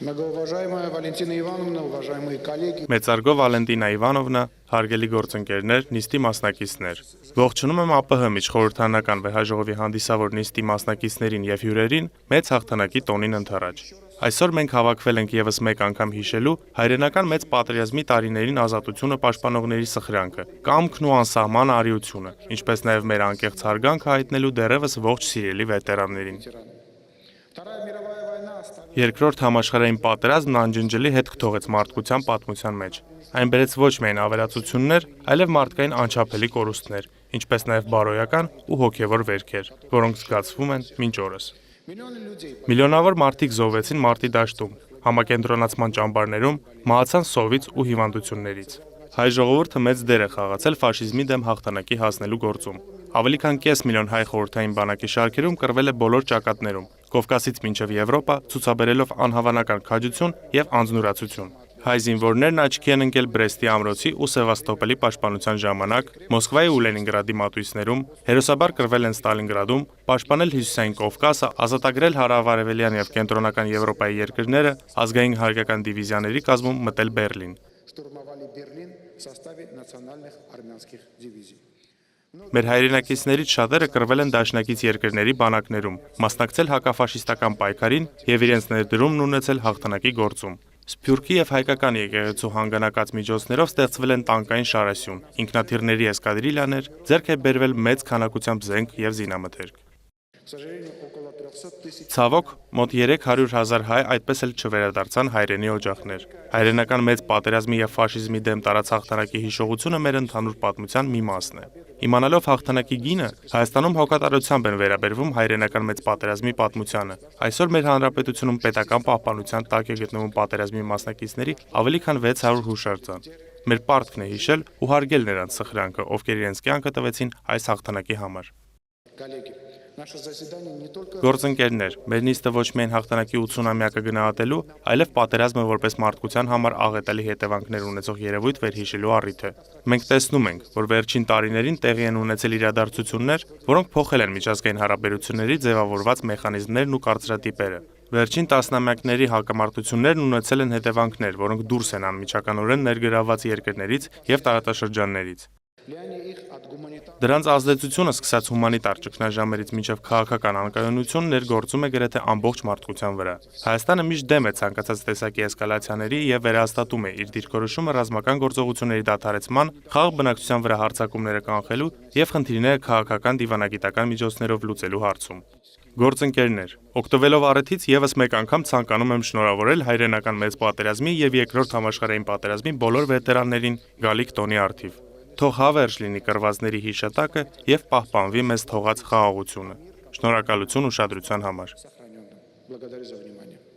Многоуважаемая Валентина Ивановна, уважаемые коллеги. Մեծարգո Վալենտինա Իվանովնա, հարգելի գործընկերներ, նիստի մասնակիցներ։ Ողջունում եմ ԱՊՀ միջխորհրդարանական վեհաժողովի հանդիսավոր նիստի մասնակիցներին եւ հյուրերին մեծ հաղթանակի տոնին ընթരാճ։ Այսօր մենք հավաքվել ենք եւս մեկ անգամ հիշելու հայրենական մեծ պատերազմի տարիներին ազատությունը պաշտպանողների սխրանքը, կամքն ու անսահման արիությունը, ինչպես նաեւ մեր անկեղծ հարգանքը հայտնելու դեռևս ողջ սիրելի վետերաններին։ Երկրորդ համաշխարհային պատերազմն անջնջելի հետք թողեց մարդկության պատմության մեջ։ Այն բերեց ոչ միայն ավերածություններ, այլև մարդկային անչափելի կորուստներ, ինչպես նաև բարոյական ու հոգևոր վերքեր, որոնք զգացվում են մինչ օրս։ Միլիոնավոր մարդիկ զոհվեցին մարտի դաշտում, համակենտրոնացման ճամբարներում, մահացան սովից ու հիվանդություններից։ Հայ ժողովուրդը մեծ դեր է խաղացել ֆաշիզմի դեմ հաղթանակի հասնելու գործում։ Ավելի քան կես միլիոն հայ խորհրդային բանակի շարքերում կռվել է բոլոր ճակատներում, Կովկասից մինչև Եվրոպա, ցուցաբերելով անհավանական քաջություն եւ անձնուրացություն։ Հայ զինվորներն աչքի են ընկել Բրեստի ամրոցի ու Սևաստոպոլի պաշտպանության ժամանակ, Մոսկվայի ու Լենինգրադի մատույցներում, հերոսաբար կռվել են Ստալինգրադում, պաշտպանել Հյուսիսային Կովկասը, ազատագրել հարավարևելյան եւ կենտրոնական Եվրոպայի երկրները, ազգային հայկական դիվիզիաների կազմում մտել Բերլին։ Մեր հայրենակիցներից շատերը կռվել են դաշնակից երկրների բանակներում, մասնակցել հակաֆաշիստական պայքարին եւ իրենց ներդրումն ունեցել հաղթանակի գործում։ Սփյուռքի եւ հայկական եկեղեցու հանգանակած միջոցներով ստեղծվել են տանկային շարասյուն, ինքնաթիռների էսկադրիլյաներ, ձեռք է բերվել մեծ քանակությամբ զենք եւ զինամթերք։ Ցավոք, մոտ 300,000 հայ այդպես էլ չվերադարձան հայրենի օջախներ։ Հայրենական մեծ պատերազմի եւ ֆաշիզմի դեմ տարած հաղթանակի հիշողությունը մեր ընդհանուր պատմության մի մասն է։ Իմանալով հաղթանակի գինը, Հայաստանում հոգատարությամբ են վերաբերվում հայրենական մեծ պատերազմի պատմությանը։ Այսօր մեր հանրապետությունում պետական պահպանության տակ է գտնվում պատերազմի մասնակիցների ավելի քան 600 հուշարձան։ Մեր պարտքն է հիշել ու հարգել նրանց սխրանքը, ովքեր իրենց կյանքը տվեցին այս հաղթանակի համար։ Գործընկերներ, մեր նիստը ոչ միայն հաղթանակի 80-ամյակը գնահատելու, այլև պատերազմը որպես մարդկության համար աղետալի հետևանքներ ունեցող երևույթ վերհիշելու առիթ է։ Մենք տեսնում ենք, որ վերջին տարիներին տեղի են ունեցել իրադարձություններ, որոնք փոխել են միջազգային հարաբերությունների ձևավորված մեխանիզմներն ու կարծրատիպերը։ Վերջին տասնամյակների հակամարտություններն ունեցել են հետևանքներ, որոնք դուրս են անմիջականորեն ներգրավված երկրներից եւ տարածաշրջաններից։ Դրանց ազդեցությունը սկսած հումանիտար ճգնաժամերից մինչև քաղաքական անկայունություն ներգործում է գրեթե ամբողջ մարդկության վրա։ Հայաստանը միշտ դեմ է ցանկացած տեսակի էսկալացիաների եւ վերահաստատում է իր դիրքորոշումը ռազմական գործողությունների դադարեցման, խաղաղ բնակչության վրա հարձակումները կանխելու եւ խնդիրները քաղաքական դիվանագիտական միջոցներով լուծելու հարցում։ Գործընկերներ, օգտվելով առիթից եւս մեկ անգամ ցանկանում եմ շնորհավորել հայրենական մեծ պատերազմի եւ երկրորդ համաշխարհային պատերազմի բոլոր վետերաններին գալիք տոնի առթիվ։ Թող հավերժ լինի կռվածների հիշատակը եւ պահպանվի մեզ թողած խաղաղությունը։ Շնորհակալություն ուշադրության համար։